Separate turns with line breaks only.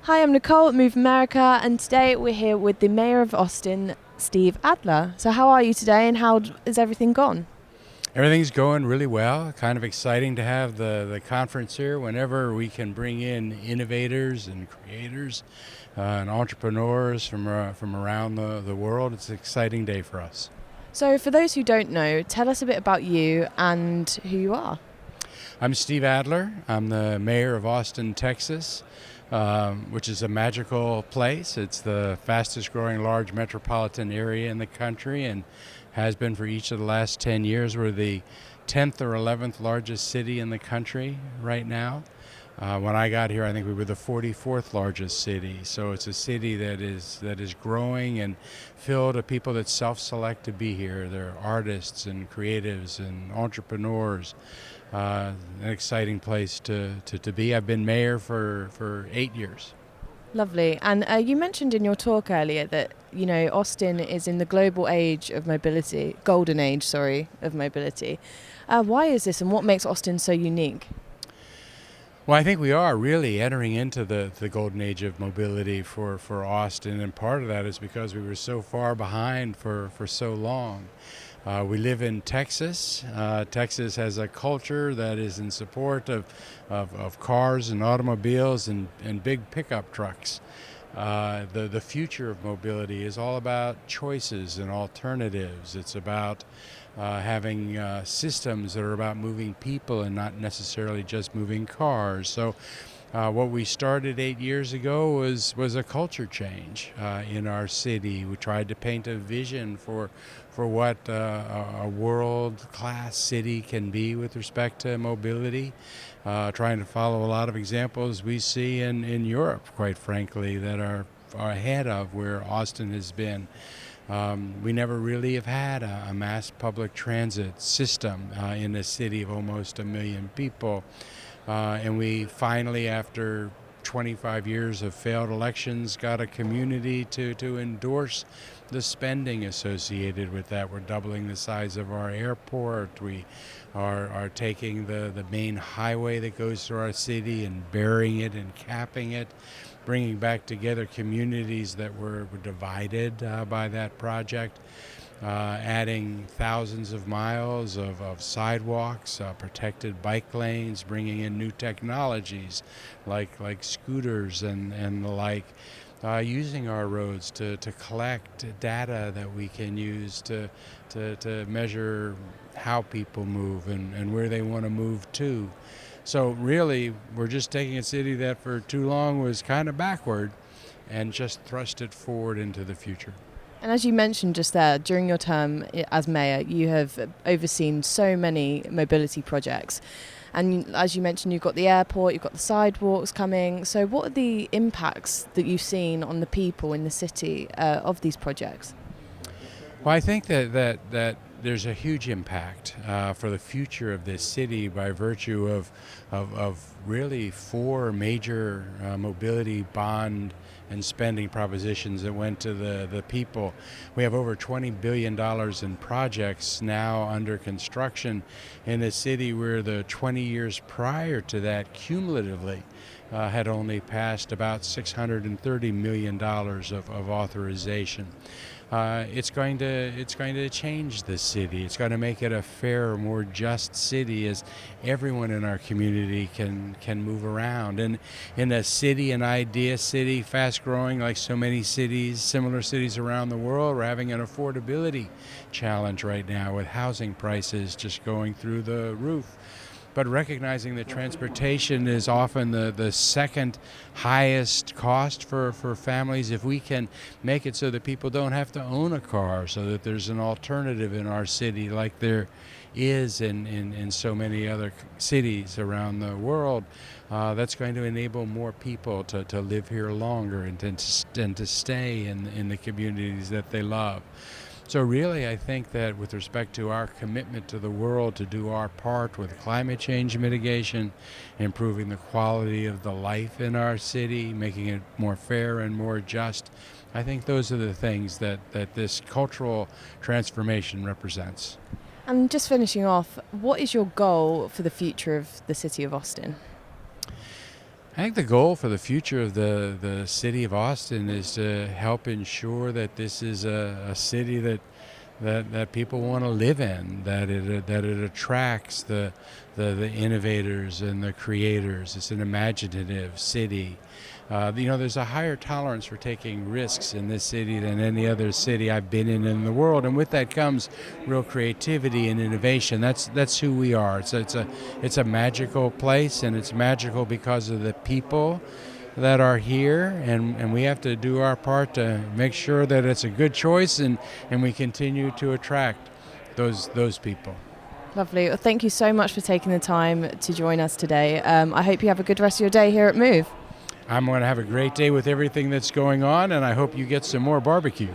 Hi, I'm Nicole at Move America, and today we're here with the Mayor of Austin, Steve Adler. So, how are you today, and how is everything gone?
Everything's going really well. Kind of exciting to have the conference here whenever we can bring in innovators and creators and entrepreneurs from around the world. It's an exciting day for us.
So, for those who don't know, tell us a bit about you and who you are.
I'm Steve Adler. I'm the mayor of Austin, Texas, which is a magical place. It's the fastest growing large metropolitan area in the country and has been for each of the last 10 years. We're the 10th or 11th largest city in the country right now. When I got here, I think we were the 44th largest city. So it's a city that is growing and filled with people that self-select to be here. They're artists and creatives and entrepreneurs. An exciting place to be. I've been mayor for 8 years.
Lovely. And you mentioned in your talk earlier that, Austin is in the global age of mobility, golden age, sorry, of mobility. Why is this, and what makes Austin so unique?
Well, I think we are really entering into the golden age of mobility for Austin, and part of that is because we were so far behind for so long. We live in Texas. Texas has a culture that is in support of cars and automobiles and big pickup trucks. The future of mobility is all about choices and alternatives. It's about having systems that are about moving people and not necessarily just moving cars. So what we started 8 years ago was a culture change in our city. We tried to paint a vision for what a world-class city can be with respect to mobility, trying to follow a lot of examples we see in Europe, quite frankly, that are ahead of where Austin has been. We never really have had a mass public transit system in a city of almost 1 million people. And we finally, after 25 years of failed elections, got a community to endorse the spending associated with that. We're doubling the size of our airport. We are taking the main highway that goes through our city and burying it and capping it, bringing back together communities that were divided by that project. Adding thousands of miles of sidewalks, protected bike lanes, bringing in new technologies like scooters and the like, using our roads to collect data that we can use to measure how people move and where they want to move to. So really, we're just taking a city that for too long was kind of backward and just thrust it forward into the future.
And as you mentioned just there, during your term as mayor, you have overseen so many mobility projects. And as you mentioned, you've got the airport, you've got the sidewalks coming. So what are the impacts that you've seen on the people in the city of these projects?
Well, I think that there's a huge impact for the future of this city by virtue of really four major mobility bond and spending propositions that went to the people. We have over $20 billion in projects now under construction in a city where the 20 years prior to that cumulatively had only passed about $630 million of authorization. It's going to change the city. It's going to make it a fairer, more just city as everyone in our community can move around. And in a city, an idea city, fast growing like so many cities, similar cities around the world, we're having an affordability challenge right now with housing prices just going through the roof. But recognizing that transportation is often the second highest cost for families, if we can make it so that people don't have to own a car, so that there's an alternative in our city like there is in so many other cities around the world, that's going to enable more people to live here longer and to stay in the communities that they love. So really, I think that with respect to our commitment to the world to do our part with climate change mitigation, improving the quality of the life in our city, making it more fair and more just, I think those are the things that this cultural transformation represents.
And just finishing off, what is your goal for the future of the city of Austin?
I think the goal for the future of the city of Austin is to help ensure that this is a city that people want to live in, that it attracts the innovators and the creators. It's an imaginative city. There's a higher tolerance for taking risks in this city than any other city I've been in the world, and with that comes real creativity and innovation. That's who we are. It's a magical place, and it's magical because of the people that are here, and we have to do our part to make sure that it's a good choice, and we continue to attract those people.
Lovely. Well, thank you so much for taking the time to join us today. I hope you have a good rest of your day here at Move.
I'm going to have a great day with everything that's going on, and I hope you get some more barbecue.